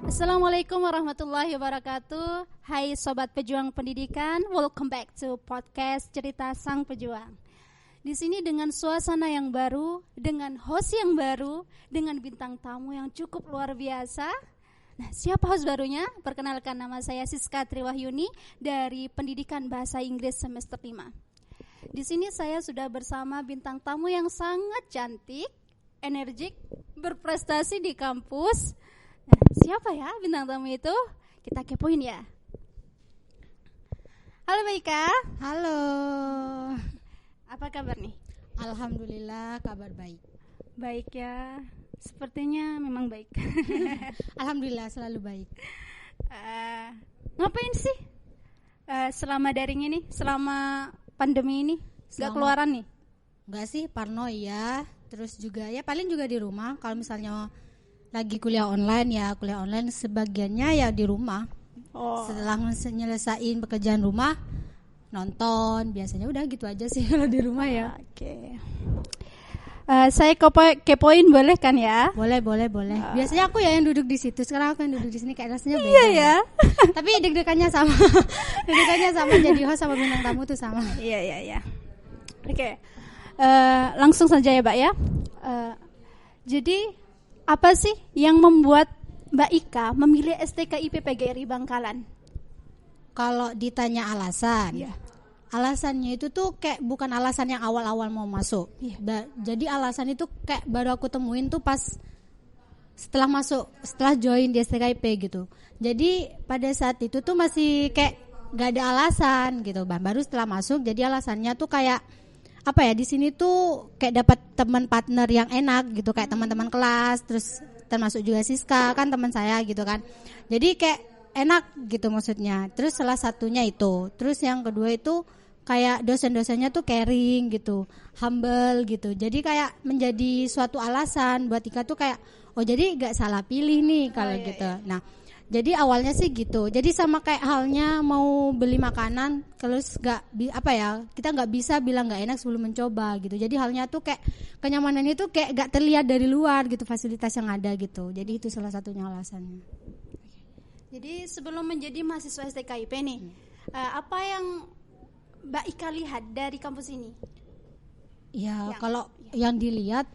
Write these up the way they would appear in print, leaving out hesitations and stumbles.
Assalamualaikum warahmatullahi wabarakatuh. Hai Sobat Pejuang Pendidikan, welcome back to podcast Cerita Sang Pejuang. Di sini dengan suasana yang baru, dengan host yang baru, dengan bintang tamu yang cukup luar biasa. Nah, siapa host barunya? Perkenalkan, nama saya Siska Triwahyuni dari Pendidikan Bahasa Inggris semester 5. Di sini saya sudah bersama bintang tamu yang sangat cantik, energik, berprestasi di kampus. Nah, siapa ya bintang tamu itu? Kita kepoin ya. Halo Mbak Ika. Halo. Apa kabar nih? Alhamdulillah kabar baik. Baik ya. Sepertinya memang baik. Alhamdulillah selalu baik. Ngapain sih selama daring ini, selama pandemi ini? Gak keluaran nih? Enggak sih, parno ya. Terus juga ya paling juga di rumah. Kalau misalnya lagi kuliah online sebagiannya ya di rumah. Setelah nyelesain pekerjaan rumah, nonton, biasanya udah gitu aja sih kalau di rumah ya. Oke. Saya kepoin boleh kan ya? Boleh. Biasanya aku ya yang duduk di situ, sekarang aku yang duduk di sini, kayak rasanya beda. Iya ya. Tapi deg-degannya sama. Jadi host sama bintang tamu tuh sama. Iya. Oke. Langsung saja ya, Mbak ya. Jadi apa sih yang membuat Mbak Ika memilih STKIP PGRI Bangkalan? Kalau ditanya alasan, alasannya itu tuh kayak bukan alasan yang awal-awal mau masuk. Jadi alasan itu kayak baru aku temuin tuh pas setelah join di STKIP gitu. Jadi pada saat itu tuh masih kayak gak ada alasan gitu, baru setelah masuk jadi alasannya tuh kayak apa ya, di sini tuh kayak dapat teman partner yang enak gitu, kayak teman-teman kelas, terus termasuk juga Siska kan teman saya gitu kan. Jadi kayak enak gitu maksudnya. Terus salah satunya itu. Terus yang kedua itu kayak dosen-dosennya tuh caring gitu, humble gitu. Jadi kayak menjadi suatu alasan buat Ika tuh kayak oh jadi gak salah pilih nih kalau gitu. Iya. Nah, jadi awalnya sih gitu. Jadi sama kayak halnya mau beli makanan, kalau kita nggak bisa bilang nggak enak sebelum mencoba gitu. Jadi halnya tuh kayak kenyamanan itu kayak nggak terlihat dari luar gitu, fasilitas yang ada gitu. Jadi itu salah satunya alasannya. Jadi sebelum menjadi mahasiswa STKIP nih, apa yang Mbak Ika lihat dari kampus ini? Kalau yang dilihat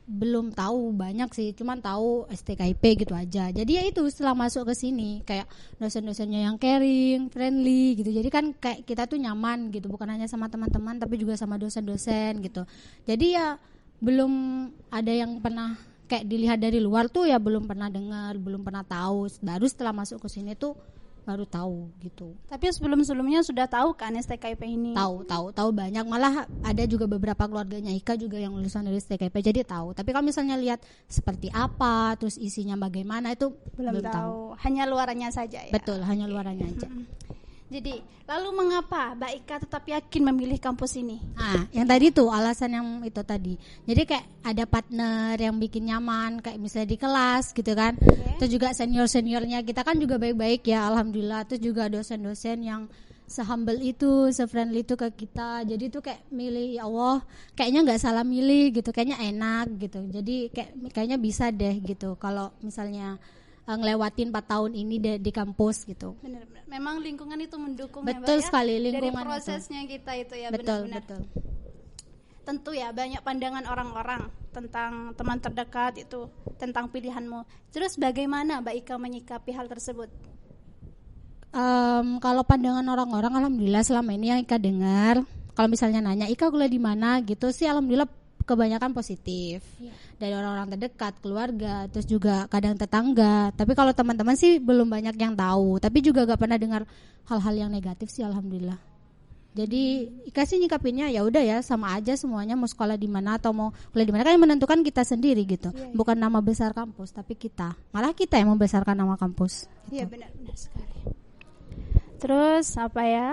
belum tahu banyak sih, cuman tahu STKIP gitu aja. Jadi ya itu setelah masuk ke sini kayak dosen-dosennya yang caring, friendly gitu. Jadi kan kayak kita tuh nyaman gitu, bukan hanya sama teman-teman tapi juga sama dosen-dosen gitu. Jadi ya belum ada yang pernah kayak dilihat dari luar tuh ya belum pernah dengar, belum pernah tahu. Baru setelah masuk ke sini tuh baru tahu gitu. Tapi sebelum-sebelumnya sudah tahu kan STKIP ini? Tahu banyak, malah ada juga beberapa keluarganya Ika juga yang lulusan dari STKIP, jadi tahu. Tapi kalau misalnya lihat seperti apa, terus isinya bagaimana itu belum tahu. Hanya luarannya saja ya. Betul, hanya luarannya aja. Jadi, lalu mengapa Mbak Ika tetap yakin memilih kampus ini? Yang tadi tuh alasan yang itu tadi. Jadi kayak ada partner yang bikin nyaman, kayak misalnya di kelas gitu kan. Terus juga senior-seniornya kita kan juga baik-baik ya, alhamdulillah. Terus juga dosen-dosen yang se-humble itu, se-friendly itu ke kita. Jadi tuh kayak milih, ya Allah, kayaknya nggak salah milih gitu, kayaknya enak gitu. Jadi kayaknya bisa deh gitu. Kalau misalnya ngelewatin 4 tahun ini di kampus gitu. Benar-benar. Memang lingkungan itu mendukung. Betul ya, sekali lingkungan. Dari prosesnya itu. Kita itu ya betul, benar-benar. Betul. Tentu ya banyak pandangan orang-orang tentang teman terdekat itu, tentang pilihanmu. Terus bagaimana Mbak Ika menyikapi hal tersebut? Kalau pandangan orang-orang, alhamdulillah selama ini yang Ika dengar, kalau misalnya nanya Ika kuliah di mana gitu sih, alhamdulillah kebanyakan positif. Dari orang-orang terdekat, keluarga, terus juga kadang tetangga. Tapi kalau teman-teman sih belum banyak yang tahu. Tapi juga gak pernah dengar hal-hal yang negatif sih, alhamdulillah. Jadi Ika sih nyikapinnya ya udah ya sama aja semuanya, mau sekolah di mana atau mau kuliah di mana kan yang menentukan kita sendiri gitu. Bukan nama besar kampus, tapi kita. Malah kita yang membesarkan nama kampus. Iya gitu. Benar sekali. Terus apa ya?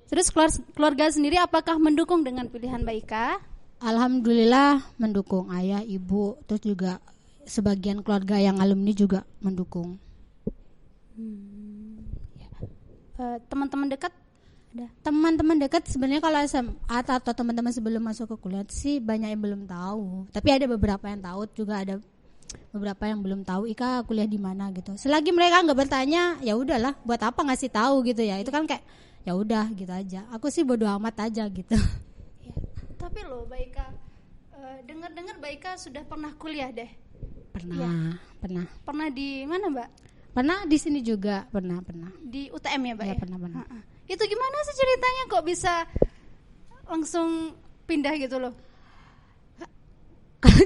Terus keluarga sendiri apakah mendukung dengan pilihan Mbak Ika? Alhamdulillah mendukung, ayah, ibu, terus juga sebagian keluarga yang alumni juga mendukung. Teman-teman dekat ada? Teman-teman dekat sebenarnya kalau SMA atau teman-teman sebelum masuk ke kuliah sih banyak yang belum tahu. Tapi ada beberapa yang tahu juga, ada beberapa yang belum tahu Ika kuliah di mana gitu. Selagi mereka nggak bertanya, ya udahlah, buat apa ngasih tahu gitu ya. Itu kan kayak ya udah gitu aja. Aku sih bodo amat aja gitu. Ya. Tapi loh Mbak Ika, dengar-dengar Mbak Ika sudah pernah kuliah deh. Pernah. Pernah di mana Mbak? Pernah di sini juga, pernah. Di UTM ya Mbak? Ya, ya? pernah. Itu gimana sih ceritanya kok bisa langsung pindah gitu loh?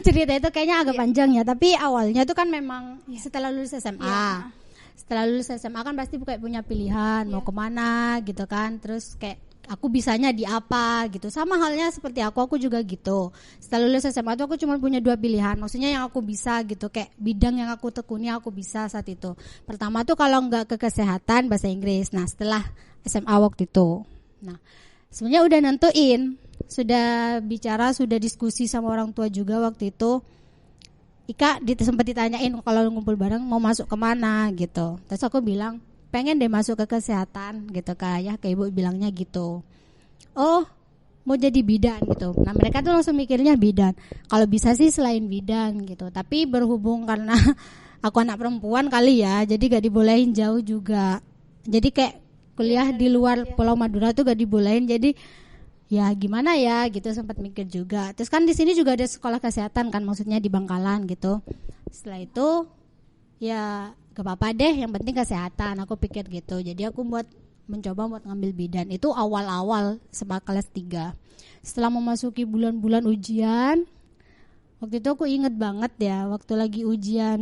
Cerita itu kayaknya agak panjang ya, tapi awalnya tuh kan memang setelah lulus SMA. Iya. Setelah lulus SMA kan pasti kayak punya pilihan mau kemana gitu kan. Terus kayak aku bisanya di apa gitu. Sama halnya seperti aku juga gitu. Setelah lulus SMA tuh aku cuma punya 2 pilihan. Maksudnya yang aku bisa gitu, kayak bidang yang aku tekuni aku bisa saat itu. Pertama tuh kalau nggak ke kesehatan, bahasa Inggris. Nah setelah SMA waktu itu, nah sebenarnya udah nentuin, sudah bicara, sudah diskusi sama orang tua juga waktu itu. Ika sempat ditanyain kalau ngumpul bareng mau masuk kemana gitu. Terus aku bilang pengen deh masuk ke kesehatan gitu, kayak ibu bilangnya gitu. Oh mau jadi bidan gitu. Nah mereka tuh langsung mikirnya bidan. Kalau bisa sih selain bidan gitu. Tapi berhubung karena aku anak perempuan kali ya, jadi gak dibolehin jauh juga. Jadi kayak kuliah di luar Pulau Madura tuh gak dibolehin. Jadi ya gimana ya gitu, sempat mikir juga. Terus kan di sini juga ada sekolah kesehatan kan, maksudnya di Bangkalan gitu. Setelah itu ya gak apa-apa deh, yang penting kesehatan, aku pikir gitu. Jadi aku mencoba buat ngambil bidan. Itu awal-awal kelas 3. Setelah memasuki bulan-bulan ujian, waktu itu aku inget banget ya, waktu lagi ujian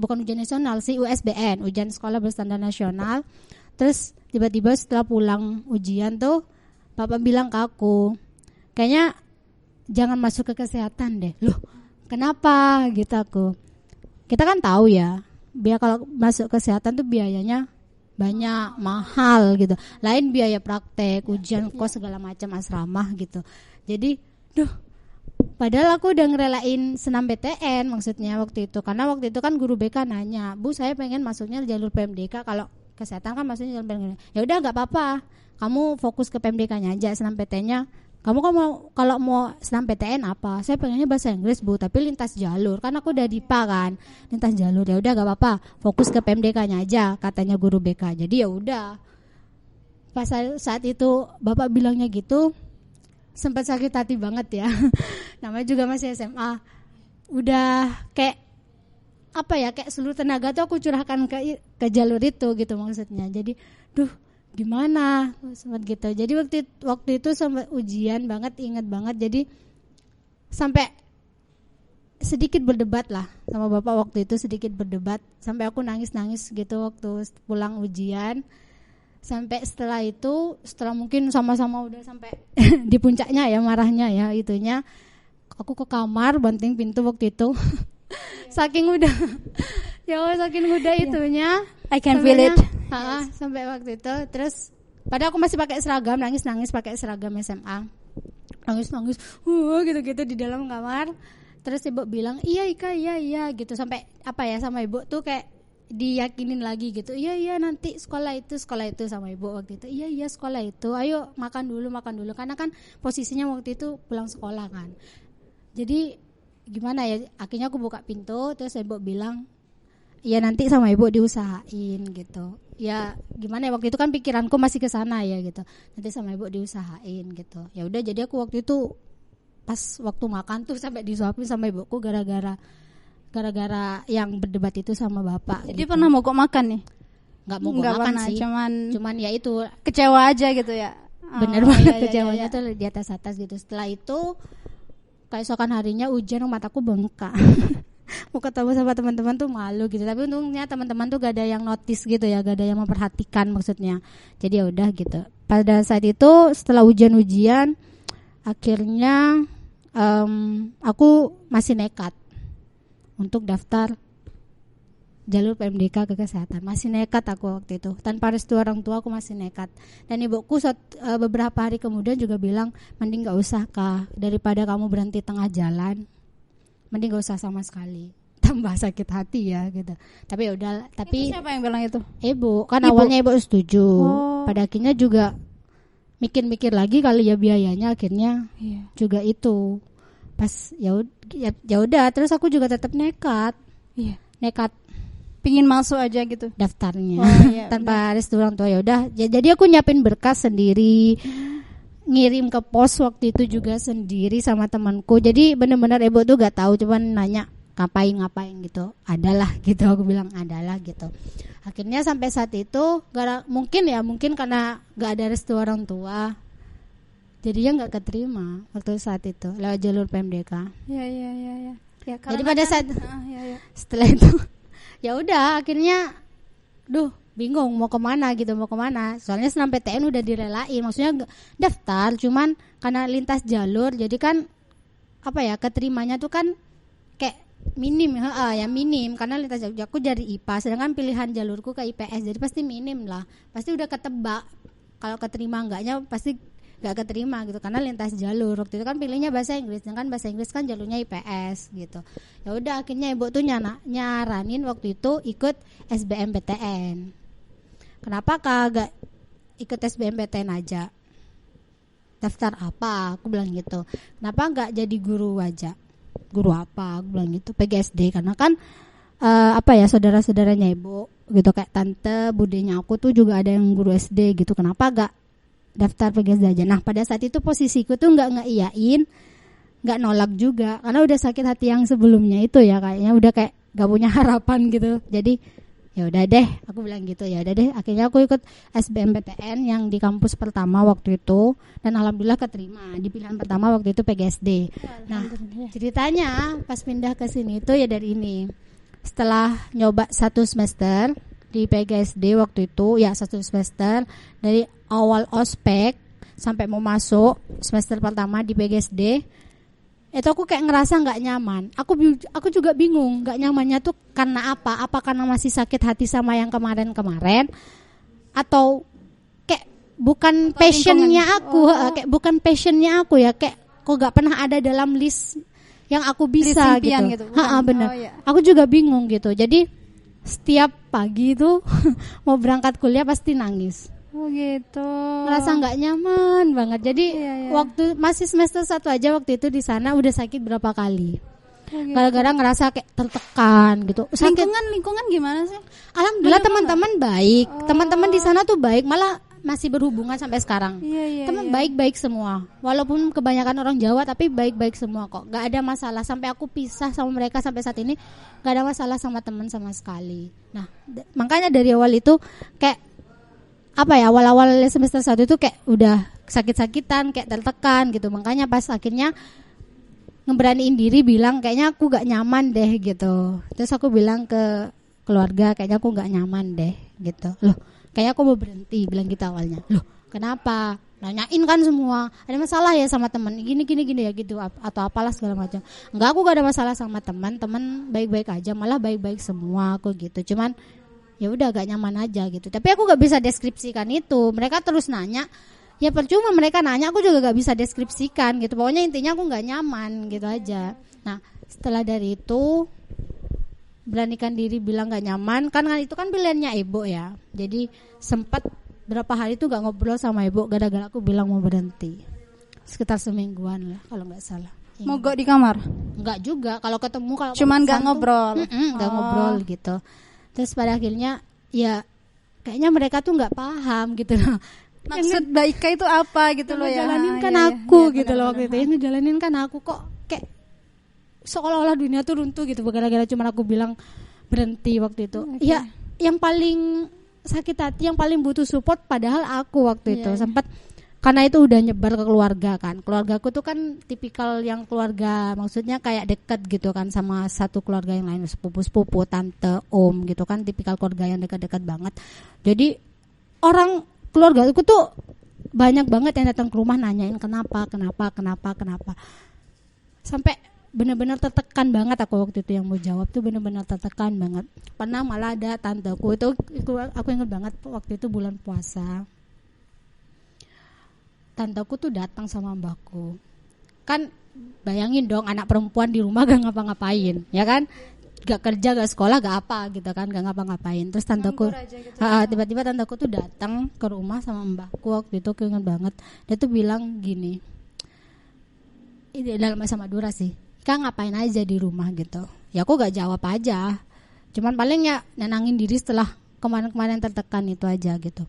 bukan ujian nasional sih, USBN, ujian sekolah berstandar nasional. Terus tiba-tiba setelah pulang ujian tuh Bapak bilang ke aku, kayaknya jangan masuk ke kesehatan deh. Loh, kenapa gitu aku. Kita kan tahu ya, biar kalau masuk kesehatan tuh biayanya banyak, mahal gitu. Lain biaya praktek, ujian, kos segala macam, asrama gitu. Jadi, padahal aku udah ngerelain senam PTN maksudnya waktu itu. Karena waktu itu kan guru BK nanya, Bu saya pengen masuknya jalur PMDK, kalau kesehatan kan maksudnya jalur PMDK. Ya udah nggak apa-apa, kamu fokus ke PMDK-nya aja, senam PTN-nya. Kamu kan kalau mau senam PTN apa? Saya pengennya bahasa Inggris Bu, tapi lintas jalur. Kan aku udah DIPA kan, lintas jalur. Ya udah gak apa-apa, fokus ke PMDK-nya aja, katanya guru BK. Jadi ya udah. Pas saat itu Bapak bilangnya gitu, sempat sakit hati banget ya. Namanya juga masih SMA. Udah kayak apa ya? Kayak seluruh tenaga tuh aku curahkan ke jalur itu gitu maksudnya. Jadi, gimana sempat gitu. Jadi waktu itu sampai ujian banget, ingat banget. Jadi sampai sedikit berdebat lah sama bapak waktu itu, sedikit berdebat sampai aku nangis gitu waktu pulang ujian. Sampai setelah itu, setelah mungkin sama-sama udah sampai di puncaknya ya marahnya ya itunya, aku ke kamar banting pintu waktu itu. Saking udah itunya, I can feel it. Sampai waktu itu. Terus padahal aku masih pakai seragam, nangis pakai seragam SMA, nangis gitu di dalam kamar. Terus ibu bilang iya Ika, iya gitu. Sampai sama ibu tuh kayak diyakinin lagi gitu, iya nanti sekolah itu sama ibu waktu itu. Iya sekolah itu, ayo makan dulu karena kan posisinya waktu itu pulang sekolah kan. Jadi gimana ya, akhirnya aku buka pintu. Terus ibu bilang ya nanti sama ibu diusahain gitu. Ya gimana ya, waktu itu kan pikiranku masih ke sana ya gitu. Nanti sama ibu diusahain gitu. Ya udah, jadi aku waktu itu pas waktu makan tuh sampai disuapin sama ibuku gara-gara yang berdebat itu sama bapak. Jadi gitu. pernah mogok makan nih? Nggak mogok makan pernah, sih. Cuman ya itu kecewa aja gitu ya. Bener banget kecewanya tuh di atas gitu. Setelah itu keesokan harinya ujian, mataku bengkak. Mau ketemu sama teman-teman tuh malu gitu. Tapi untungnya teman-teman tuh gak ada yang notice gitu ya, gak ada yang memperhatikan maksudnya. Jadi ya udah gitu. Pada saat itu setelah ujian akhirnya aku masih nekat untuk daftar jalur PMDK ke kesehatan. Masih nekat aku waktu itu, tanpa restu orang tua aku masih nekat. Dan ibuku beberapa hari kemudian juga bilang, mending gak usah Kak, daripada kamu berhenti tengah jalan, mending gak usah sama sekali, tambah sakit hati ya gitu. Tapi ya udah. Tapi itu siapa yang bilang itu? Ibu. Awalnya ibu setuju. Pada akhirnya juga mikir-mikir lagi kali ya biayanya, akhirnya juga itu pas ya udah terus aku juga tetap nekat Pingin masuk aja gitu. daftarnya Iya, tanpa restu orang tua. Ya udah jadi aku nyiapin berkas sendiri, ngirim ke pos waktu itu juga sendiri sama temanku. Jadi benar-benar ibu tuh gak tahu, cuman nanya ngapain gitu. Adalah gitu, aku bilang adalah gitu. Akhirnya sampai saat itu mungkin karena gak ada restu orang tua, jadinya nggak keterima waktu saat itu lewat jalur PMDK. Ya. Ya, Jadi pada saat ya. setelah itu ya udah akhirnya bingung mau kemana. Soalnya SNMPTN udah direlain, maksudnya daftar cuman karena lintas jalur jadi kan keterimanya tuh kan kayak minim karena lintas jalur. Aku dari IPA sedangkan pilihan jalurku ke IPS, jadi pasti minim lah, pasti udah ketebak kalau keterima enggaknya pasti gak keterima gitu karena lintas jalur. Waktu itu kan pilihnya bahasa Inggris, sedangkan bahasa Inggris kan jalurnya IPS gitu. Ya udah akhirnya ibu tuh nyaranin waktu itu ikut SBMPTN. Kenapa kagak ikut SBMPTN aja? Daftar apa? Aku bilang gitu. Kenapa enggak jadi guru aja? Guru apa? Aku bilang gitu. PGSD karena kan saudara-saudaranya ibu gitu kayak tante, budenya aku tuh juga ada yang guru SD gitu. Kenapa enggak daftar PGSD aja? Nah pada saat itu posisiku tuh nggak ngeiyain, nggak nolak juga karena udah sakit hati yang sebelumnya itu ya, kayaknya udah kayak nggak punya harapan gitu. Jadi ya udah deh, aku bilang gitu, ya udah deh. Akhirnya aku ikut SBMPTN yang di kampus pertama waktu itu dan alhamdulillah keterima di pilihan pertama waktu itu PGSD. Nah ceritanya pas pindah ke sini itu ya dari ini, setelah nyoba 1 semester di PGSD waktu itu ya 1 semester dari awal ospek sampai mau masuk semester pertama di PGSD itu aku kayak ngerasa nggak nyaman. Aku juga bingung nggak nyamannya tuh karena apa karena masih sakit hati sama yang kemarin atau kayak bukan passionnya aku, kayak bukan passionnya aku ya, kayak kok nggak pernah ada dalam list yang aku bisa gitu. Bener. Iya. Aku juga bingung gitu. Jadi setiap pagi itu mau berangkat kuliah pasti nangis. Oh gitu. Ngerasa nggak nyaman banget. Jadi waktu masih semester 1 aja waktu itu di sana udah sakit berapa kali. Gitu. Gara-gara ngerasa kayak tertekan gitu. Lingkungan gimana sih? Alhamdulillah teman-teman baik. Teman-teman di sana tuh baik, malah masih berhubungan sampai sekarang. Teman baik-baik semua. Walaupun kebanyakan orang Jawa tapi baik-baik semua kok. Gak ada masalah sampai aku pisah sama mereka sampai saat ini. Gak ada masalah sama teman sama sekali. Nah, makanya dari awal itu kayak awal-awal semester 1 itu kayak udah sakit-sakitan, kayak tertekan gitu. Makanya pas akhirnya ngeberaniin diri bilang kayaknya aku gak nyaman deh gitu. Terus aku bilang ke keluarga kayaknya aku gak nyaman deh gitu. Loh, kayaknya aku mau berhenti, bilang gitu awalnya. Loh, kenapa? Nanyain kan semua, ada masalah ya sama teman gini ya gitu atau apalah segala macam. Enggak, aku gak ada masalah sama teman baik-baik aja, malah baik-baik semua aku gitu. Cuman ya udah gak nyaman aja gitu. Tapi aku gak bisa deskripsikan itu. Mereka terus nanya, ya percuma mereka nanya, aku juga gak bisa deskripsikan gitu. Pokoknya intinya aku gak nyaman gitu aja. Nah setelah dari itu beranikan diri bilang gak nyaman, kan itu kan pilihannya ibu ya. Jadi sempat berapa hari itu gak ngobrol sama ibu gara-gara aku bilang mau berhenti. Sekitar semingguan lah kalau gak salah. Mogok di kamar? Enggak juga, kalau ketemu kalau cuman gak ngobrol. Gak ngobrol gitu. Terus pada akhirnya ya kayaknya mereka tuh nggak paham gitu loh. Maksud Mbak Ika itu apa gitu loh ya. Ngejalanin kan aku gitu loh waktu itu. Ngejalanin kan aku kok kayak seolah-olah dunia tuh runtuh gitu gara-gara cuma aku bilang berhenti waktu itu. Ya yang paling sakit hati, yang paling butuh support padahal aku waktu itu sempat, karena itu udah nyebar ke keluarga kan. Keluargaku tuh kan tipikal yang keluarga, maksudnya kayak dekat gitu kan sama satu keluarga yang lain, sepupu-sepupu, tante, om gitu kan, tipikal keluarga yang dekat-dekat banget. Jadi orang keluargaku tuh banyak banget yang datang ke rumah nanyain kenapa. Sampai benar-benar tertekan banget aku waktu itu yang mau jawab tuh, benar-benar tertekan banget. Pernah malah ada tanteku itu aku ingat banget waktu itu bulan puasa. Tanteku tuh datang sama mbakku. Kan bayangin dong anak perempuan di rumah gak ngapa-ngapain, ya kan? Gak kerja, gak sekolah, gak apa gitu kan, gak ngapa-ngapain. Terus tanteku gitu, tiba-tiba tanteku tuh datang ke rumah sama mbakku waktu itu, aku ingat banget. Dia tuh bilang gini, dalam bahasa Madura sih, Ika ngapain aja di rumah gitu. Ya aku gak jawab aja, cuman paling ya nenangin diri setelah kemarin-kemarin tertekan itu aja gitu.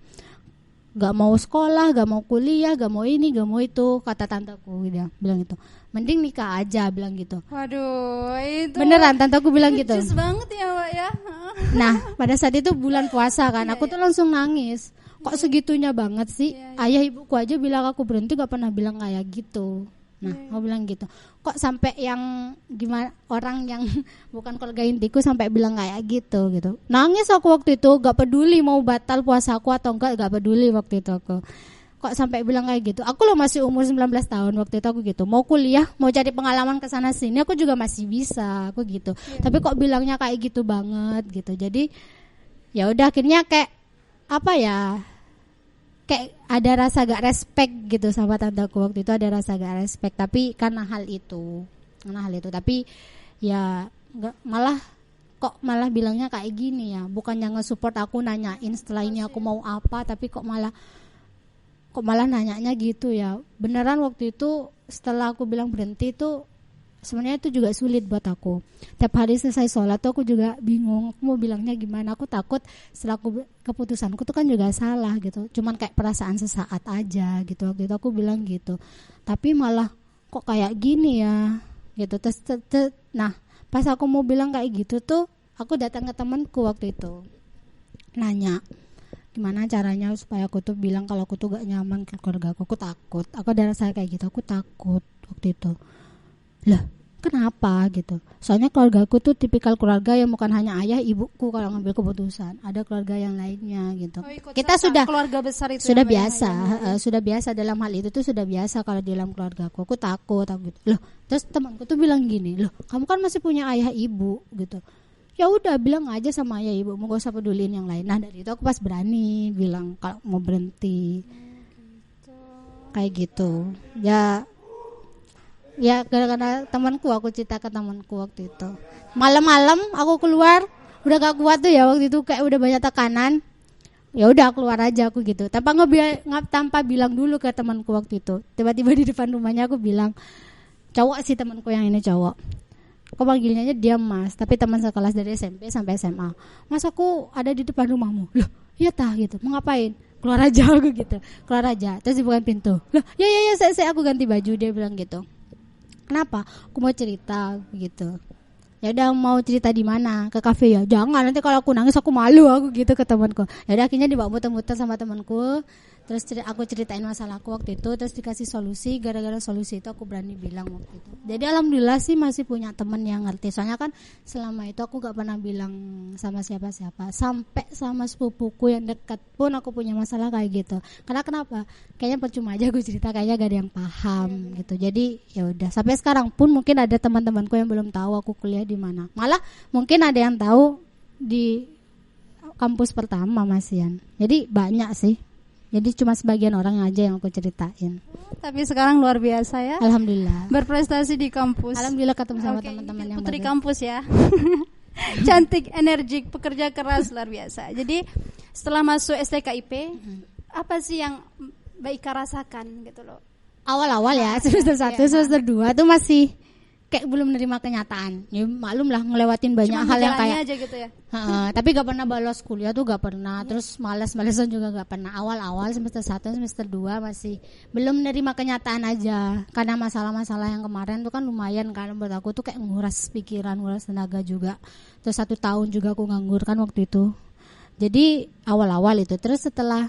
Gak mau sekolah, gak mau kuliah, gak mau ini, gak mau itu, kata tanteku dia bilang gitu. Mending nikah aja, bilang gitu. Waduh, itu Beneran tanteku bilang gitu. lucu banget ya Mbak ya. Nah pada saat itu bulan puasa kan, aku tuh langsung nangis. Kok segitunya banget sih? Ayah ibuku aja bilang aku berhenti gak pernah bilang kayak gitu. Nah, aku bilang gitu. Kok sampai yang gimana orang yang bukan keluarga intiku sampai bilang kayak gitu gitu. Nangis aku waktu itu, gak peduli mau batal puasaku atau enggak, gak peduli waktu itu aku. Kok sampai bilang kayak gitu. Aku loh masih umur 19 tahun waktu itu aku gitu. Mau kuliah, mau cari pengalaman ke sana sini aku juga masih bisa, aku gitu. Tapi kok bilangnya kayak gitu banget gitu. Jadi ya udah akhirnya kayak apa ya? Kayak ada rasa gak respect gitu sama tanteku waktu itu, ada rasa gak respect tapi karena hal itu tapi ya nggak, malah bilangnya kayak gini ya, bukannya nge-support aku nanyain setelah ini aku mau apa, tapi kok malah nanyanya gitu ya. Beneran waktu itu setelah aku bilang berhenti itu sebenarnya itu juga sulit buat aku. Tiap hari selesai sholat tuh aku juga bingung, aku mau bilangnya gimana. Aku takut setelah keputusanku tuh kan juga salah gitu. Cuman kayak perasaan sesaat aja gitu. Waktu itu aku bilang gitu. Tapi malah kok kayak gini ya gitu. Nah pas aku mau bilang kayak gitu tuh, aku datang ke temanku waktu itu, nanya gimana caranya supaya aku tuh bilang kalau aku tuh gak nyaman ke keluarga aku takut. Aku ada rasa kayak gitu, aku takut waktu itu. Lah kenapa gitu? Soalnya keluarga aku tuh tipikal keluarga yang bukan hanya ayah ibuku kalau ngambil keputusan, ada keluarga yang lainnya gitu. Kita sudah keluarga besar itu sudah biasa, sudah biasa dalam hal itu tuh sudah biasa kalau di dalam keluarga aku takut gitu. Loh, terus temanku tuh bilang gini, loh kamu kan masih punya ayah ibu gitu. Ya udah bilang aja sama ayah ibu, mau gak usah peduliin yang lain. Nah dari itu aku pas berani bilang kalau mau berhenti kayak gitu. Ya gara-gara temanku, aku cerita ke temanku waktu itu. Malam-malam aku keluar, udah gak kuat tuh ya waktu itu, kayak udah banyak tekanan. Ya udah keluar aja aku gitu. Tanpa bilang dulu ke temanku waktu itu. Tiba-tiba di depan rumahnya aku bilang, cowok sih temanku yang ini cowok. Aku panggilnya aja dia Mas, tapi teman sekelas dari SMP sampai SMA. Mas aku ada di depan rumahmu. Loh, iya tah gitu. Mau ngapain? Keluar aja aku gitu. Keluar aja. Terus dibukain pintu. Loh, ya saya aku ganti baju, dia bilang gitu. Kenapa? Aku mau cerita gitu. Ya udah mau cerita di mana? Ke kafe ya. Jangan, nanti kalau aku nangis aku malu aku gitu ke temanku. Ya udah akhirnya dibawa muter-muter sama temanku. Terus aku ceritain masalahku waktu itu, terus dikasih solusi. Gara-gara solusi itu aku berani bilang waktu itu. Jadi alhamdulillah sih masih punya teman yang ngerti. Soalnya kan selama itu aku gak pernah bilang sama siapa-siapa. Sampai sama sepupuku yang dekat pun aku punya masalah kayak gitu. Karena kenapa? Kayaknya percuma aja aku cerita, kayaknya gak ada yang paham gitu. Jadi ya udah. Sampai sekarang pun mungkin ada teman-temanku yang belum tahu aku kuliah di mana. Malah mungkin ada yang tahu di kampus pertama Mas Ian. Jadi banyak sih. Jadi cuma sebagian orang aja yang aku ceritain. Tapi sekarang luar biasa ya. Alhamdulillah. Berprestasi di kampus. Alhamdulillah ketemu sama teman-teman yang putri bagus. Kampus ya. Cantik, energik, pekerja keras, luar biasa. Jadi setelah masuk STKIP, apa sih yang Mbak Ika rasakan gitu loh? Awal-awal ya, semester 1, semester 2 tuh masih kayak belum menerima kenyataan. Ya maklum lah ngelewatin banyak cuma hal yang kayak aja gitu ya. Tapi gak pernah bolos kuliah tuh gak pernah. Terus malas-malasan juga gak pernah. Awal-awal semester 1, semester 2 masih belum menerima kenyataan aja. Karena masalah-masalah yang kemarin tuh kan lumayan kan buat aku tuh kayak nguras pikiran, nguras tenaga juga. Terus 1 tahun juga aku nganggur kan waktu itu. Jadi awal-awal itu. Terus setelah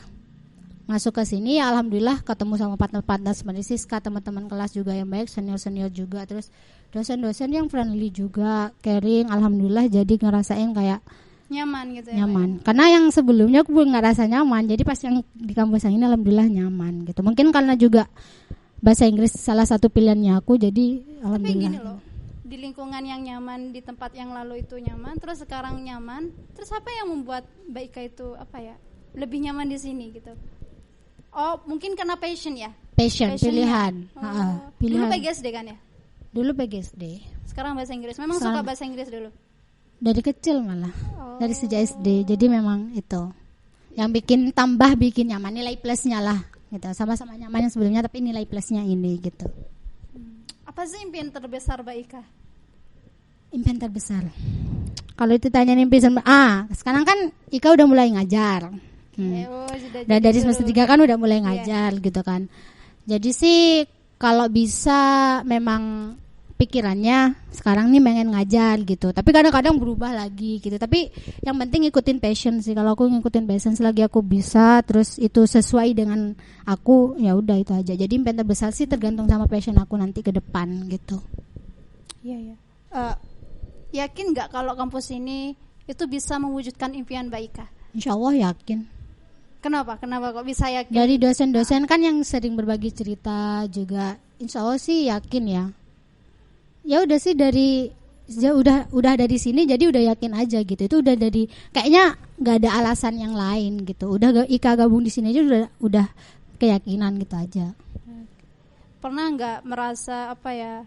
masuk ke sini ya alhamdulillah ketemu sama partner-partner seperti Siska, teman-teman kelas juga yang baik, senior-senior juga, terus dosen-dosen yang friendly juga, caring, alhamdulillah jadi ngerasain kayak nyaman gitu ya. Nyaman. Karena yang sebelumnya aku belum ngerasa nyaman, jadi pas yang di kampus yang ini alhamdulillah nyaman gitu. Mungkin karena juga bahasa Inggris salah satu pilihannya aku, jadi alhamdulillah. Tapi gini loh, di lingkungan yang nyaman, di tempat yang lalu itu nyaman, terus sekarang nyaman, terus apa yang membuat Mbak Ika itu apa ya lebih nyaman di sini gitu? Oh mungkin karena passion ya? Passion pilihan. Dulu Pilihan. PGSD kan ya? Dulu PGSD. Sekarang bahasa Inggris. Memang suka bahasa Inggris dulu? Dari kecil malah. Dari sejak SD. Jadi memang itu yang bikin nyaman, nilai plusnya lah gitu. Sama-sama nyaman yang sebelumnya tapi nilai plusnya ini gitu. Apa sih impian terbesar Mbak Ika? Impian terbesar. Kalau itu tanya impian, sekarang kan Ika udah mulai ngajar. Udah dari semester 3 kan udah mulai ngajar gitu kan. Jadi sih kalau bisa memang pikirannya sekarang nih pengen ngajar gitu. Tapi kadang-kadang berubah lagi gitu. Tapi yang penting ikutin passion sih. Kalau aku ngikutin passion selagi aku bisa, terus itu sesuai dengan aku, ya udah itu aja. Jadi impian terbesar sih tergantung sama passion aku nanti ke depan gitu. Iya. Yakin nggak kalau kampus ini itu bisa mewujudkan impian Mbak Ika? Insya Allah yakin. Kenapa kok bisa yakin? Dari dosen-dosen kan yang sering berbagi cerita juga, insya Allah sih yakin ya. Ya udah sih udah dari sini jadi udah yakin aja gitu. Itu udah dari kayaknya nggak ada alasan yang lain gitu. Udah Ika gabung di sini aja udah keyakinan gitu aja. Pernah nggak merasa apa ya?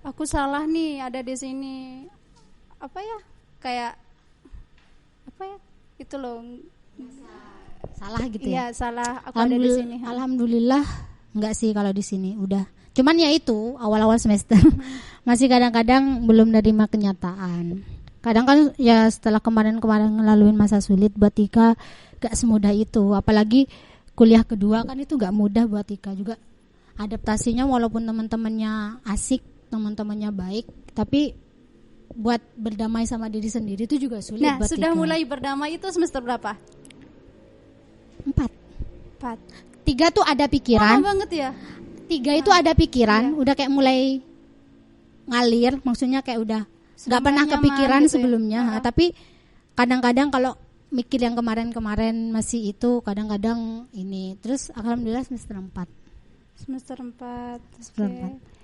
Aku salah nih ada di sini. Apa ya? Kayak apa ya? Itu loh. Salah gitu ya? Iya, salah aku ada di sini. Alhamdulillah enggak sih kalau di sini udah. Cuman ya itu awal-awal semester masih kadang-kadang belum nerima kenyataan. Kadang kan ya setelah kemarin-kemarin ngelaluin masa sulit buat Ika gak semudah itu. Apalagi kuliah kedua kan itu gak mudah buat Ika juga. Adaptasinya walaupun teman-temannya asik, teman-temannya baik, tapi buat berdamai sama diri sendiri itu juga sulit. Nah, buat sudah Ika. mulai berdamai itu semester berapa? 4. 3 tuh ada pikiran. Lama banget ya. 3 itu ada pikiran, udah kayak mulai ngalir, maksudnya kayak udah nggak pernah kepikiran gitu sebelumnya. Ya? Tapi kadang-kadang kalau mikir yang kemarin-kemarin masih itu, kadang-kadang ini. Terus alhamdulillah semester 4. Semester 4.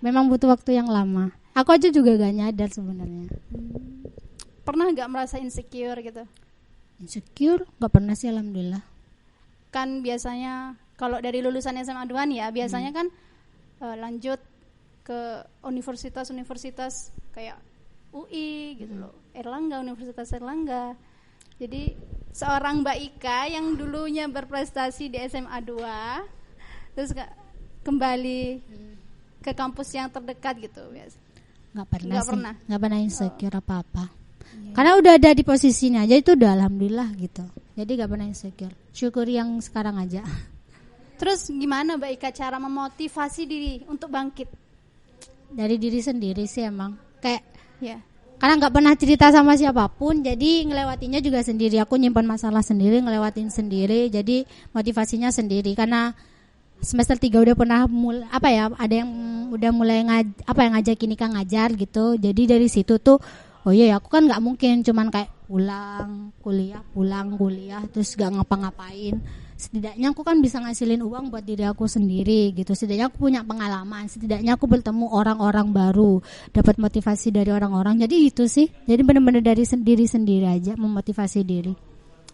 Memang butuh waktu yang lama. Aku aja juga gak nyadar sebenarnya. Pernah nggak merasa insecure gitu? Insecure? Gak pernah sih alhamdulillah. Kan biasanya kalau dari lulusan SMA 2 nih ya, biasanya kan lanjut ke universitas-universitas kayak UI gitu loh, Universitas Erlangga. Jadi seorang Mbak Ika yang dulunya berprestasi di SMA 2 terus kembali ke kampus yang terdekat gitu biasa. Nggak pernah insecure apa-apa. Karena udah ada di posisinya aja itu udah alhamdulillah gitu. Jadi gak pernah insecure. Syukuri yang sekarang aja. Terus gimana Mbak Ika cara memotivasi diri untuk bangkit? Dari diri sendiri sih emang. Kayak karena gak pernah cerita sama siapapun, jadi ngelewatinya juga sendiri. Aku nyimpan masalah sendiri, ngelewatin sendiri. Jadi motivasinya sendiri. Karena semester 3 udah pernah ada yang udah mulai ngajakin Ika ngajar gitu. Jadi dari situ tuh aku kan nggak mungkin cuman kayak pulang kuliah terus gak ngapa-ngapain. Setidaknya aku kan bisa ngasilin uang buat diri aku sendiri gitu. Setidaknya aku punya pengalaman, setidaknya aku bertemu orang-orang baru, dapat motivasi dari orang-orang. Jadi itu sih. Jadi benar-benar dari diri sendiri aja memotivasi diri.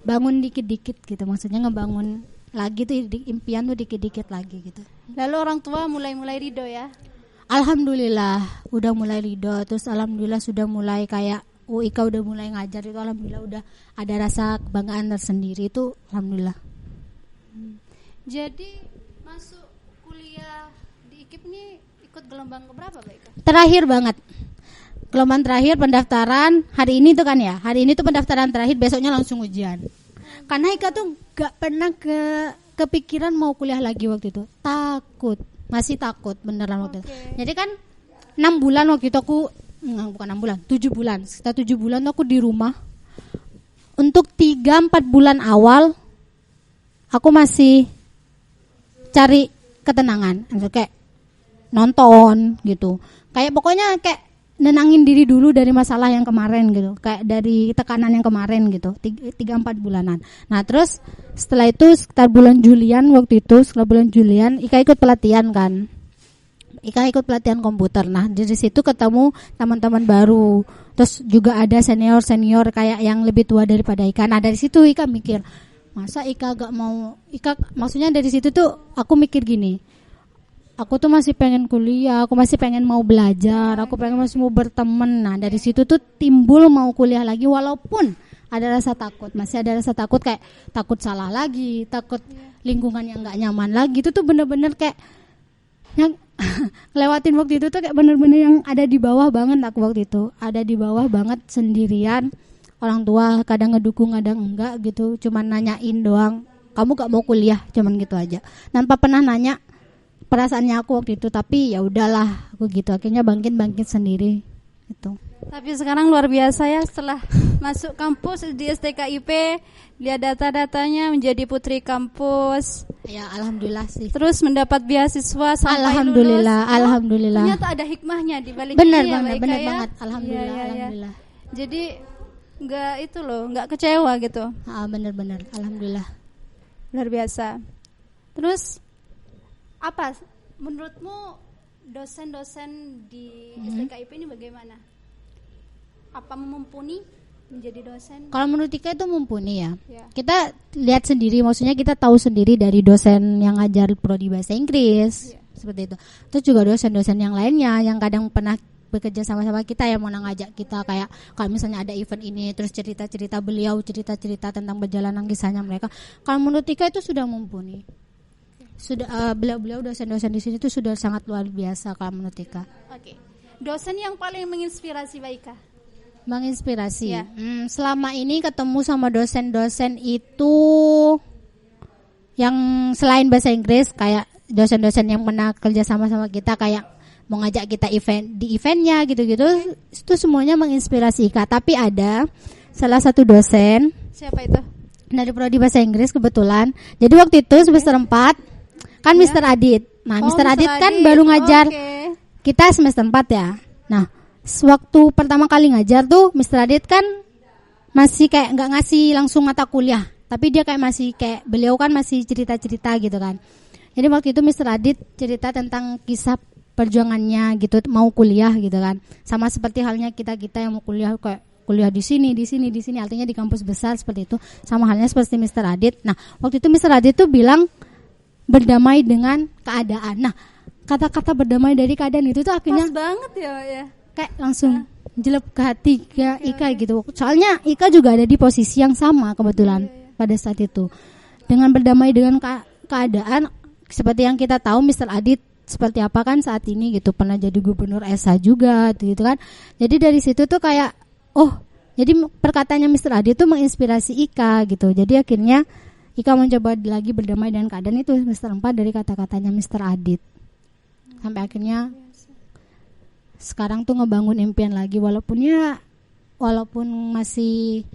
Bangun dikit-dikit gitu, maksudnya ngebangun lagi tuh impian tuh dikit-dikit lagi gitu. Lalu orang tua mulai ridho ya? Alhamdulillah udah mulai ridho. Terus alhamdulillah sudah mulai kayak Ika udah mulai ngajar itu, alhamdulillah udah ada rasa kebanggaan tersendiri itu, alhamdulillah. Jadi masuk kuliah di IKIP nih ikut gelombang keberapa Mbak Ika? Terakhir banget. Gelombang terakhir pendaftaran hari ini tuh kan ya. Hari ini tuh pendaftaran terakhir, besoknya langsung ujian. Karena Ika tuh gak pernah kepikiran mau kuliah lagi waktu itu. Masih takut beneran waktu itu. Jadi kan 6 bulan waktu itu aku, bukan 6 bulan, 7 bulan. Sekitar 7 bulan tuh aku di rumah. Untuk 3-4 bulan awal aku masih cari ketenangan, kayak nonton gitu. Kayak pokoknya kayak nenangin diri dulu dari masalah yang kemarin gitu, kayak dari tekanan yang kemarin gitu, 3-4 bulanan. Nah terus setelah itu sekitar bulan Julian waktu itu, setelah bulan Julian Ika ikut pelatihan kan. Ika ikut pelatihan komputer. Nah dari situ ketemu teman-teman baru. Terus juga ada senior kayak yang lebih tua daripada Ika. Nah dari situ Ika mikir, masa Ika gak mau, maksudnya dari situ tuh aku mikir gini, aku tuh masih pengen kuliah, aku masih pengen mau belajar, aku pengen masih mau berteman. Nah dari situ tuh timbul mau kuliah lagi, walaupun ada rasa takut, masih ada rasa takut, kayak takut salah lagi, takut lingkungan yang gak nyaman lagi. Itu tuh bener-bener kayak Yang ngelewatin waktu itu tuh kayak bener-bener yang ada di bawah banget aku waktu itu. Ada di bawah banget sendirian. Orang tua kadang ngedukung kadang enggak gitu. Cuman nanyain doang, kamu gak mau kuliah, cuman gitu aja. Tanpa pernah nanya perasaannya aku waktu itu. Tapi ya udahlah aku gitu. Akhirnya bangkit sendiri gitu. Tapi sekarang luar biasa ya, setelah masuk kampus di STKIP, lihat data-datanya menjadi putri kampus. Ya alhamdulillah sih. Terus mendapat beasiswa sampai Alhamdulillah, lulus. alhamdulillah. Ternyata ada hikmahnya di balik Bener ini ya, banget, Mbak bener Ika ya. banget. Alhamdulillah, Iya, iya, iya. alhamdulillah. Jadi nggak itu loh, nggak kecewa gitu. Bener-bener, alhamdulillah. Luar biasa. Terus apa menurutmu dosen-dosen di STKIP ini bagaimana? Apa mumpuni menjadi dosen? Kalau menurut Ika itu mumpuni ya. Ya. Kita lihat sendiri, maksudnya kita tahu sendiri dari dosen yang ngajar prodi bahasa Inggris, Ya. seperti itu. Terus juga dosen-dosen yang lainnya yang kadang pernah bekerja sama-sama kita yang mau ngajak kita, kayak kalau misalnya ada event ini terus cerita-cerita beliau, cerita-cerita tentang perjalanan kisahnya mereka. Kalau menurut Ika itu sudah mumpuni. Sudah beliau-beliau dosen-dosen di sini itu sudah sangat luar biasa kalau menurut Ika. Oke. Dosen yang paling menginspirasi Mbak Ika? Menginspirasi. Ya. Selama ini ketemu sama dosen-dosen itu yang selain bahasa Inggris, kayak dosen-dosen yang pernah kerja sama kita, kayak mau ngajak kita event di eventnya gitu-gitu, itu semuanya menginspirasi Ika. Tapi ada salah satu dosen Siapa itu? dari prodi bahasa Inggris kebetulan. Jadi waktu itu semester 4 kan Ya. Mr. Adit. Nah, Oh, Mr. Adit kan Adit. baru ngajar. Oke. Kita semester 4 ya. Nah, waktu pertama kali ngajar tuh Mr. Adit kan masih kayak nggak ngasih langsung mata kuliah, tapi dia kayak masih kayak beliau kan masih cerita-cerita gitu kan. Jadi waktu itu Mr. Adit cerita tentang kisah perjuangannya gitu, mau kuliah gitu kan. Sama seperti halnya kita yang mau kuliah, kayak kuliah di sini, artinya di kampus besar seperti itu. Sama halnya seperti Mr. Adit. Nah, waktu itu Mr. Adit tuh bilang berdamai dengan keadaan. Nah, kata-kata berdamai dari keadaan itu tuh akhirnya Pas banget ya, Mbak ya. kayak langsung jelek ke hati ke Ika gitu. Soalnya Ika juga ada di posisi yang sama kebetulan pada saat itu. Dengan berdamai dengan keadaan, seperti yang kita tahu Mr. Adit seperti apa kan saat ini gitu, pernah jadi gubernur SH juga gitu kan. Jadi dari situ tuh kayak jadi perkataannya Mr. Adit tuh menginspirasi Ika gitu. Jadi akhirnya Ika mencoba lagi berdamai dengan keadaan itu semester 4 dari kata-katanya Mr. Adit. Sampai akhirnya sekarang tuh ngebangun impian lagi, walaupun masih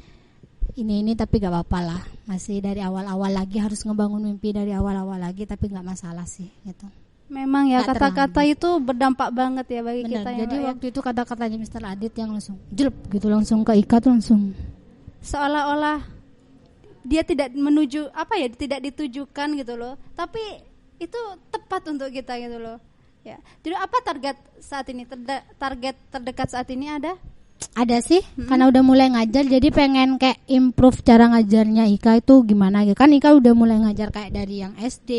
ini tapi gak apa-apa lah, masih dari awal-awal lagi, harus ngebangun mimpi dari awal-awal lagi, tapi gak masalah sih gitu. Memang ya, Gak kata-kata terlambat. itu berdampak banget ya bagi Bener, kita ya, jadi Mbak, ya. waktu itu kata-katanya Mr. Adit yang langsung jelek gitu, langsung ke Ika tuh langsung Seolah-olah dia tidak menuju tidak ditujukan gitu loh, tapi itu tepat untuk kita gitu loh ya. Jadi apa target saat ini, target terdekat saat ini ada sih karena udah mulai ngajar, jadi pengen kayak improve cara ngajarnya Ika itu gimana gitu kan. Ika udah mulai ngajar kayak dari yang SD,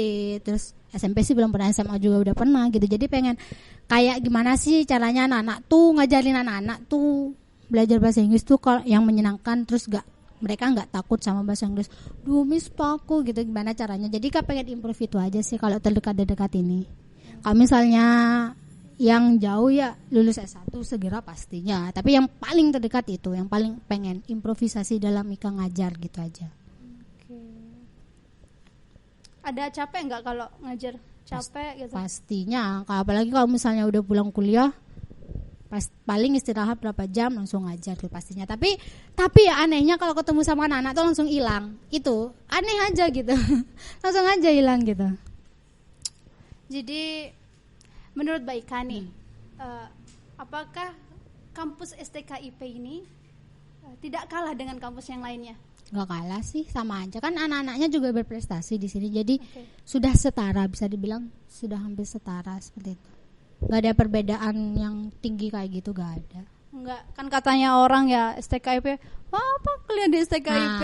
terus SMP sih belum pernah, SMA juga udah pernah gitu. Jadi pengen kayak gimana sih caranya anak-anak tuh ngajarin anak-anak tuh belajar bahasa Inggris tuh kalau yang menyenangkan, terus mereka nggak takut sama bahasa Inggris. Duh miss aku gitu, gimana caranya. Jadi Kak pengen improve itu aja sih kalau terdekat-dekat ini. Kalau misalnya yang jauh ya lulus S1 segera pastinya, tapi yang paling terdekat itu, yang paling pengen improvisasi dalam Ika ngajar gitu aja. Ada capek nggak kalau ngajar? Capek gitu. Pastinya, apalagi kalau misalnya udah pulang kuliah, paling istirahat berapa jam langsung ngajar tuh pastinya. Tapi ya anehnya kalau ketemu sama anak-anak tuh langsung hilang. Itu aneh aja gitu. Langsung aja hilang gitu. Jadi menurut Mbak Ika nih, apakah kampus STKIP ini tidak kalah dengan kampus yang lainnya? Gak kalah sih, sama aja kan, anak-anaknya juga berprestasi di sini. Jadi sudah setara, bisa dibilang sudah hampir setara seperti itu. Gak ada perbedaan yang tinggi kayak gitu, gak ada. Enggak, kan katanya orang ya STKIP, apa kuliah di STKIP,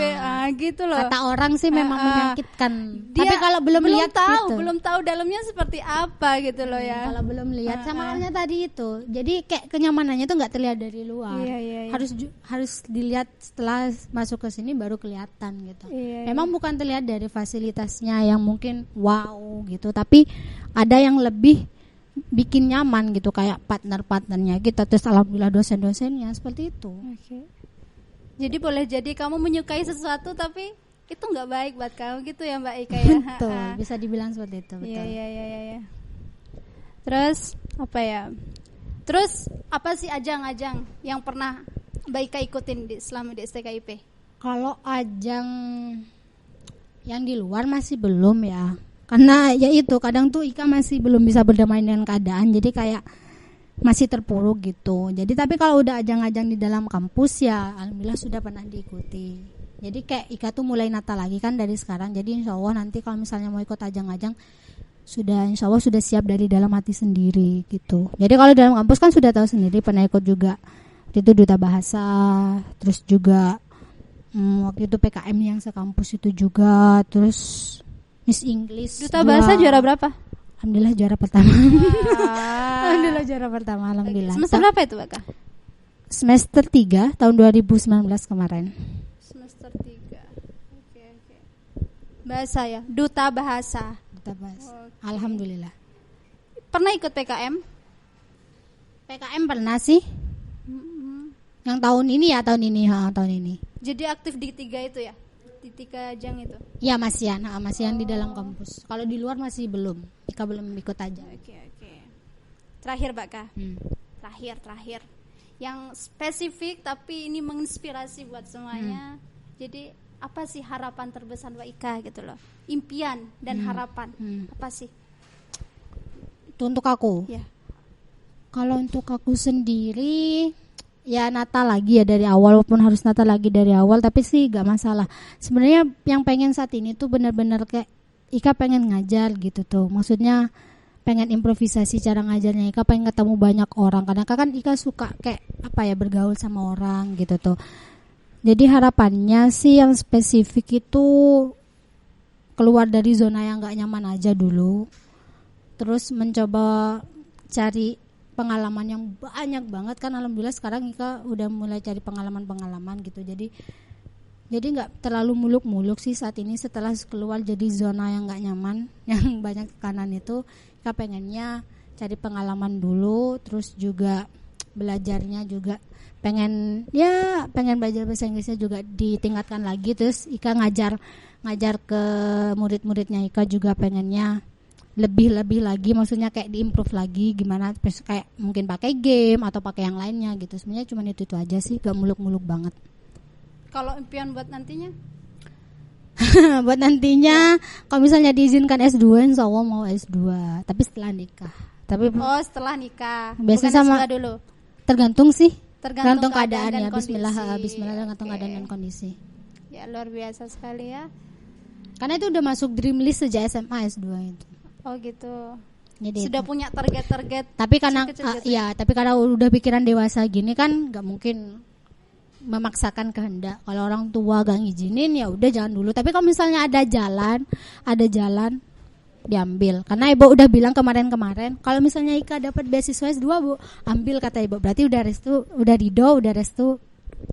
gitu loh. Kata orang sih memang menyakitkan. Dia Tapi kalau belum lihat gitu. belum tahu dalamnya seperti apa gitu loh ya. Kalau belum lihat, sama halnya tadi itu. Jadi kayak kenyamanannya tuh nggak terlihat dari luar. Iya. Harus dilihat setelah masuk ke sini baru kelihatan gitu. Iya. Memang bukan terlihat dari fasilitasnya yang mungkin wow gitu, tapi ada yang lebih bikin nyaman gitu, kayak partnernya kita, terus alhamdulillah dosen-dosennya seperti itu. Oke. Jadi boleh jadi kamu menyukai sesuatu tapi itu nggak baik buat kamu gitu ya Mbak Ika ya. Betul, bisa dibilang seperti itu, betul. Iya. Terus apa ya? Terus apa sih ajang-ajang yang pernah Mbak Ika ikutin selama di STKIP? Kalau ajang yang di luar masih belum ya. Karena ya itu, kadang tuh Ika masih belum bisa berdamai dengan keadaan, jadi kayak masih terpuruk gitu. Jadi tapi kalau udah ajang-ajang di dalam kampus ya alhamdulillah sudah pernah diikuti. Jadi kayak Ika tuh mulai nata lagi kan dari sekarang. Jadi insya Allah nanti kalau misalnya mau ikut ajang-ajang sudah, insya Allah sudah siap dari dalam hati sendiri gitu. Jadi kalau dalam kampus kan sudah tahu sendiri, pernah ikut juga waktu itu duta bahasa, terus juga waktu itu PKM yang sekampus itu juga, terus Miss English. Duta bahasa juara berapa? Alhamdulillah juara pertama. Alhamdulillah juara pertama, alhamdulillah. Semester berapa itu, Mbak? Semester 3 tahun 2019 kemarin. Semester 3. Oke. Bahasa ya, duta bahasa. Duta bahasa. Okay. Alhamdulillah. Pernah ikut PKM? PKM pernah sih. Yang tahun ini. Jadi aktif di 3 itu ya? Di 3 ajang itu? Ya masihan di dalam kampus. Kalau di luar masih belum. Ika belum ikut aja. Oke. Terakhir Mbak Ka. Terakhir. Yang spesifik tapi ini menginspirasi buat semuanya. Jadi apa sih harapan terbesar Mbak Ika gitu loh? Impian dan harapan. Apa sih? Itu untuk aku. Ya. Kalau untuk aku sendiri ya nata lagi ya dari awal, walaupun harus nata lagi dari awal, tapi sih gak masalah. Sebenarnya yang pengen saat ini tuh benar-benar kayak Ika pengen ngajar gitu tuh. Maksudnya pengen improvisasi cara ngajarnya. Ika pengen ketemu banyak orang. Karena kan Ika suka kayak apa ya, bergaul sama orang gitu tuh. Jadi harapannya sih yang spesifik itu keluar dari zona yang gak nyaman aja dulu. Terus mencoba cari pengalaman yang banyak banget kan. Alhamdulillah sekarang Ika udah mulai cari pengalaman gitu. Jadi nggak terlalu muluk-muluk sih saat ini. Setelah keluar jadi zona yang nggak nyaman, yang banyak tekanan itu, Ika pengennya cari pengalaman dulu. Terus juga belajarnya juga pengen belajar bahasa Inggrisnya juga ditingkatkan lagi. Terus Ika ngajar ke murid-muridnya. Ika juga pengennya lebih lagi, maksudnya kayak diimprove lagi gimana, kayak mungkin pakai game atau pakai yang lainnya gitu. Sebenarnya cuma itu aja sih, gak muluk-muluk banget. Kalau impian buat nantinya? Buat nantinya kalau misalnya diizinkan S2, insya Allah mau S2, tapi setelah nikah. Setelah nikah. Biasanya bukan sama S2 dulu. Tergantung sih. Tergantung keadaan ya. kondisi. Bismillah tergantung keadaan dan kondisi. Ya luar biasa sekali ya. Karena itu udah masuk dream list sejak SMA S2 itu. Oh gitu. Jadi sudah itu punya target-target. Tapi karena kecil-kecil. tapi karena udah pikiran dewasa gini kan nggak mungkin memaksakan kehendak. Kalau orang tua gak ngizinin ya udah jangan dulu. Tapi kalau misalnya ada jalan diambil. Karena Ibu udah bilang kemarin kalau misalnya Ika dapat beasiswa S2 Bu, ambil kata Ibu. Berarti udah restu.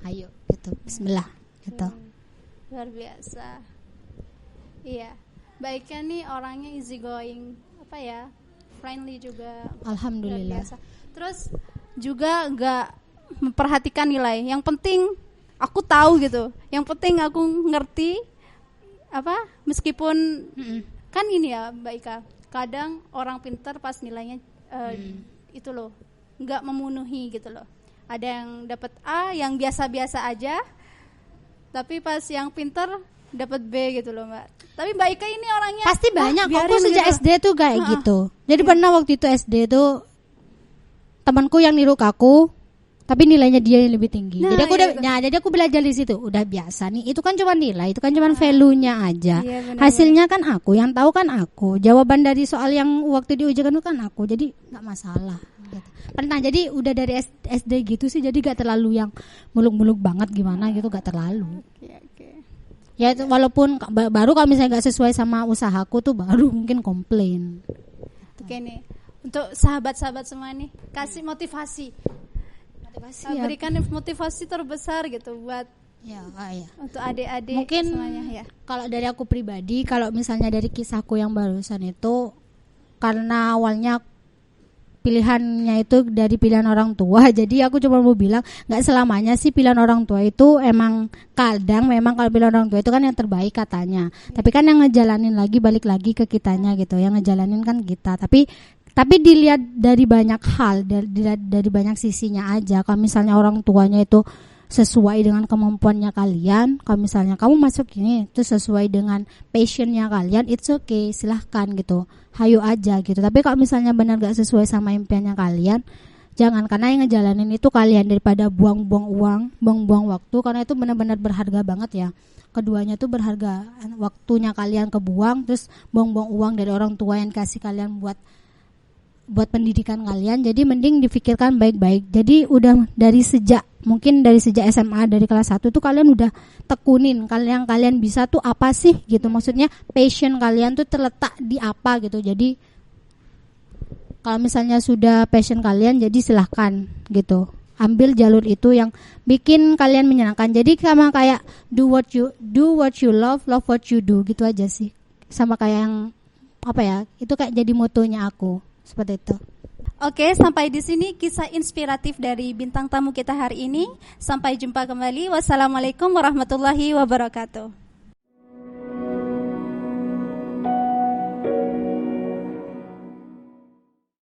Ayo gitu. Bismillah gitu. Luar biasa. Iya. Baiknya nih orangnya easy going, friendly juga. Alhamdulillah. Terus juga nggak memperhatikan nilai. Yang penting aku tahu gitu. Yang penting aku ngerti meskipun kan ini ya Mbak Ika. Kadang orang pintar pas nilainya itu loh nggak memenuhi gitu loh. Ada yang dapat A yang biasa-biasa aja, tapi pas yang pintar dapat B gitu loh Mbak. Tapi Mbak Ika ini orangnya pasti banyak. Aku sejak gitu. SD tuh kayak gitu. Jadi pernah waktu itu SD tuh temanku yang niru aku, tapi nilainya dia yang lebih tinggi. Jadi aku belajar di situ. Udah biasa nih. Itu kan cuma nilai, itu kan cuma value-nya aja. Iya, hasilnya kan aku, yang tahu kan aku. Jawaban dari soal yang waktu diujikan itu kan aku. Jadi enggak masalah. Pernah jadi udah dari SD gitu sih. Jadi gak terlalu yang muluk-muluk banget gimana gitu, gak terlalu. Oke. Ya walaupun baru kalau misalnya nggak sesuai sama usahaku tuh baru mungkin komplain. Oke nih, untuk sahabat-sahabat semua nih kasih motivasi ya. Berikan motivasi terbesar gitu buat untuk adik-adik mungkin semuanya ya. Kalau dari aku pribadi, kalau misalnya dari kisahku yang barusan itu, karena awalnya pilihannya itu dari pilihan orang tua. Jadi aku cuma mau bilang nggak selamanya sih pilihan orang tua itu emang, kadang memang kalau pilihan orang tua itu kan yang terbaik katanya. Tapi kan yang ngejalanin lagi balik lagi ke kitanya gitu. Yang ngejalanin kan kita. Tapi dilihat dari banyak hal, dari banyak sisinya aja. Kalau misalnya orang tuanya itu sesuai dengan kemampuannya kalian, kalau misalnya kamu masuk ini itu sesuai dengan passionnya kalian, it's okay, silahkan gitu, hayu aja gitu. Tapi kalau misalnya benar gak sesuai sama impiannya kalian, jangan, karena yang ngejalanin itu kalian, daripada buang-buang uang, buang-buang waktu, karena itu benar-benar berharga banget ya. Keduanya tuh berharga, waktunya kalian kebuang, terus buang-buang uang dari orang tua yang kasih kalian buat pendidikan kalian. Jadi mending difikirkan baik-baik. Jadi udah dari sejak SMA, dari kelas 1 tuh kalian udah tekunin kalian bisa tuh apa sih gitu. Maksudnya passion kalian tuh terletak di apa gitu. Jadi kalau misalnya sudah passion kalian, jadi silahkan gitu, ambil jalur itu yang bikin kalian menyenangkan. Jadi sama kayak do what you love what you do gitu aja sih. Sama kayak yang apa ya, itu kayak jadi motonya aku. Seperti itu. Oke, sampai di sini kisah inspiratif dari bintang tamu kita hari ini. Sampai jumpa kembali. Wassalamualaikum warahmatullahi wabarakatuh.